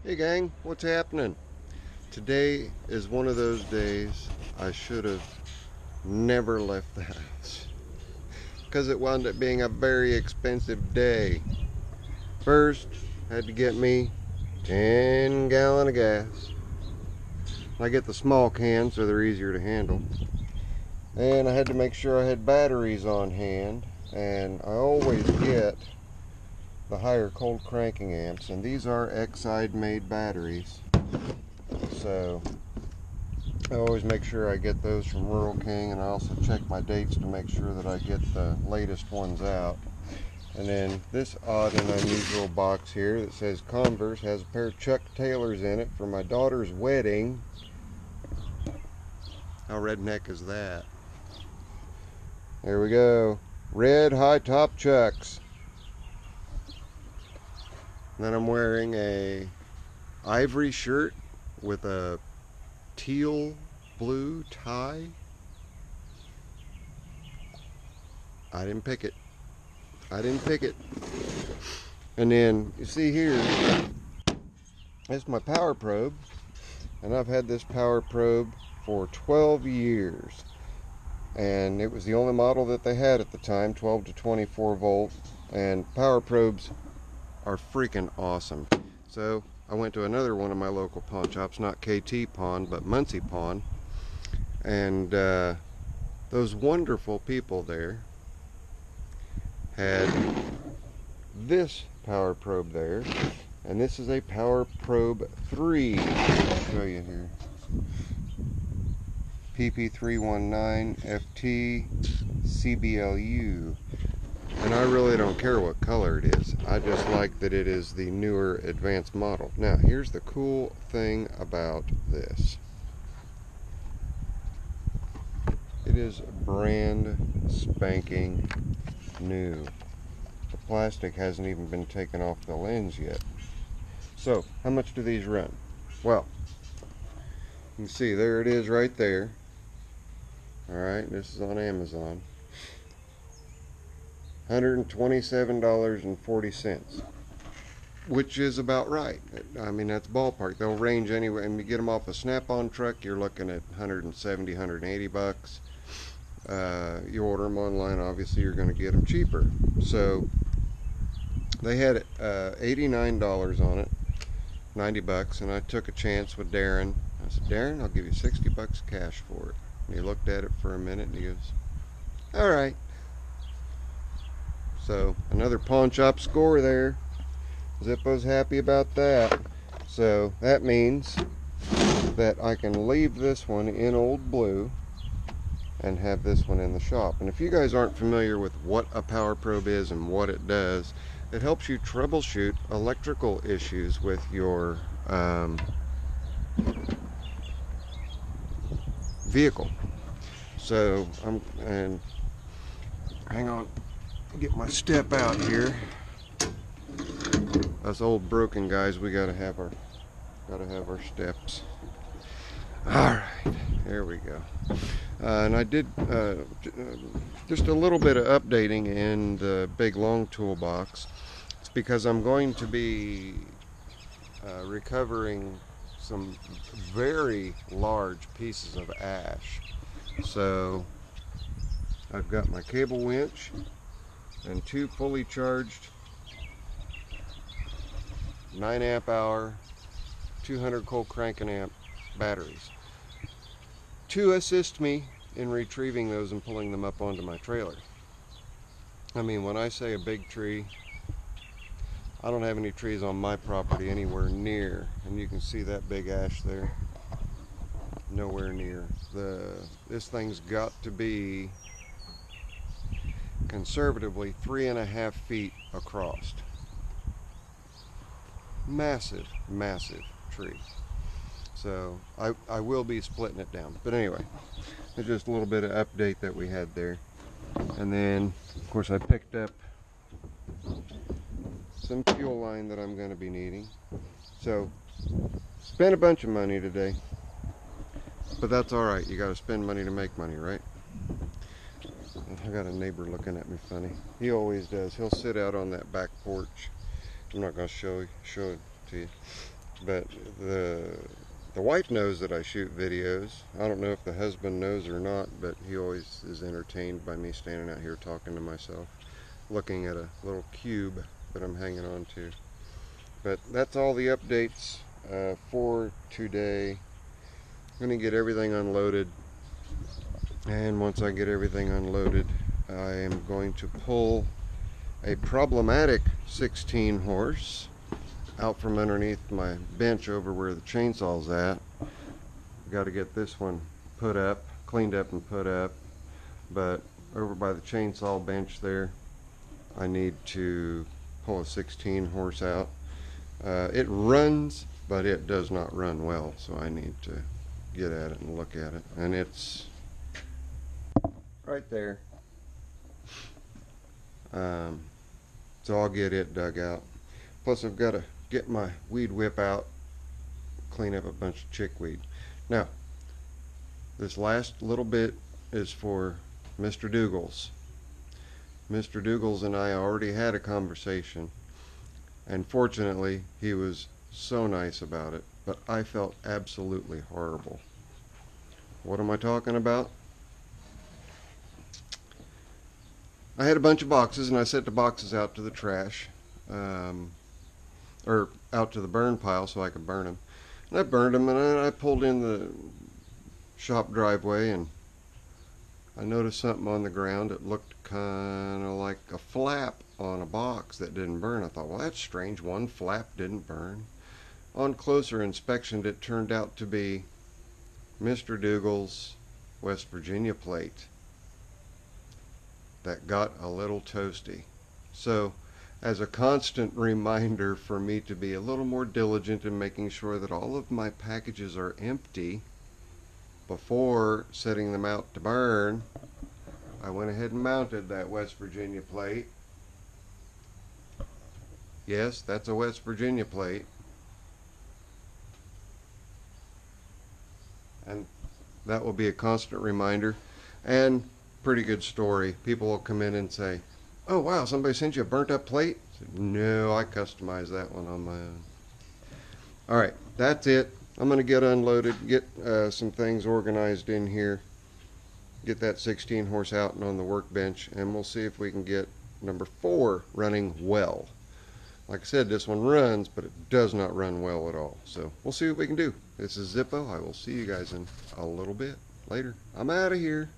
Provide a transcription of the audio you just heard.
Hey gang, what's happening? Today is one of those days I should have never left the house because it wound up being a very expensive day. First, had to get me 10 gallon of gas. I get the small cans so they're easier to handle. And I had to make sure I had batteries on hand, and I always get the higher cold cranking amps, and these are Exide made batteries. So I always make sure I get those from Rural King, and I also check my dates to make sure that I get the latest ones out. And then this odd and unusual box here that says Converse has a pair of Chuck Taylors in it for my daughter's wedding. How redneck is that? There we go. Red high top Chucks. And then I'm wearing a ivory shirt with a teal blue tie. I didn't pick it. And then you see here, it's my power probe, and I've had this power probe for 12 years, and it was the only model that they had at the time, 12 to 24 volt, and power probes are freaking awesome. So I went to another one of my local pawn shops, not KT Pawn, but Muncie Pawn, and those wonderful people there had this power probe there, and this is a power probe 3. I'll show you here. PP319FT CBLU. And I really don't care what color it is. I just like that it is the newer advanced model. Now, here's the cool thing about this. It is brand spanking new. The plastic hasn't even been taken off the lens yet. So, how much do these run? Well, you can see there it is right there. Alright, this is on Amazon. $127.40, which is about right. I mean, that's ballpark. They'll range anywhere, and you get them off a Snap-on truck, you're looking at 170, 180 bucks. You order them online, obviously you're going to get them cheaper. So they had $89 on it, 90 bucks, and I took a chance with Darren. I said, Darren, I'll give you 60 bucks cash for it. And he looked at it for a minute and he goes, all right. So another pawn shop score there. Zippo's happy about that. So that means that I can leave this one in old blue and have this one in the shop. And if you guys aren't familiar with what a power probe is and what it does, it helps you troubleshoot electrical issues with your vehicle. So and hang on, get my step out here. Us old broken guys, we gotta have our steps. All right, there we go. And I did just a little bit of updating in the big long toolbox. It's because I'm going to be recovering some very large pieces of ash. So I've got my cable winch and two fully charged 9 amp hour 200 cold cranking amp batteries to assist me in retrieving those and pulling them up onto my trailer. I mean, when I say a big tree, I don't have any trees on my property anywhere near, and you can see that big ash there, nowhere near. This thing's got to be conservatively 3.5 feet across. Massive tree. So I will be splitting it down. But anyway, it's just a little bit of update that we had there. And then, of course, I picked up some fuel line that I'm going to be needing. So, spent a bunch of money today. But that's alright. You got to spend money to make money, right? I got a neighbor looking at me funny. He always does. He'll sit out on that back porch. I'm not going to show it to you. But the wife knows that I shoot videos. I don't know if the husband knows or not, but he always is entertained by me standing out here talking to myself, looking at a little cube that I'm hanging on to. But that's all the updates for today. I'm going to get everything unloaded, and once I get everything unloaded, I am going to pull a problematic 16 horse out from underneath my bench over where the chainsaw's at. Got to get this one put up, cleaned up and put up, but over by the chainsaw bench there, I need to pull a 16 horse out. It runs, but it does not run well, so I need to get at it and look at it, and it's right there. So I'll get it dug out. Plus I've got to get my weed whip out, clean up a bunch of chickweed. Now, this last little bit is for Mr. Dougals. Mr. Dougals and I already had a conversation, and fortunately he was so nice about it, but I felt absolutely horrible. What am I talking about? I had a bunch of boxes, and I set the boxes out to the trash, or out to the burn pile so I could burn them. And I burned them, and I pulled in the shop driveway, and I noticed something on the ground that looked kind of like a flap on a box that didn't burn. I thought, well, that's strange. One flap didn't burn. On closer inspection, it turned out to be Mr. Dougals' West Virginia plate that got a little toasty. So, as a constant reminder for me to be a little more diligent in making sure that all of my packages are empty before setting them out to burn, I went ahead and mounted that West Virginia plate. Yes, that's a West Virginia plate. And that will be a constant reminder. And pretty good story. People will come in and say, oh wow, somebody sent you a burnt up plate? I said, no, I customized that one on my own. Alright, that's it. I'm going to get unloaded, get some things organized in here, get that 16 horse out and on the workbench, and we'll see if we can get number 4 running well. Like I said, this one runs, but it does not run well at all. So we'll see what we can do. This is Zippo. I will see you guys in a little bit. Later. I'm out of here.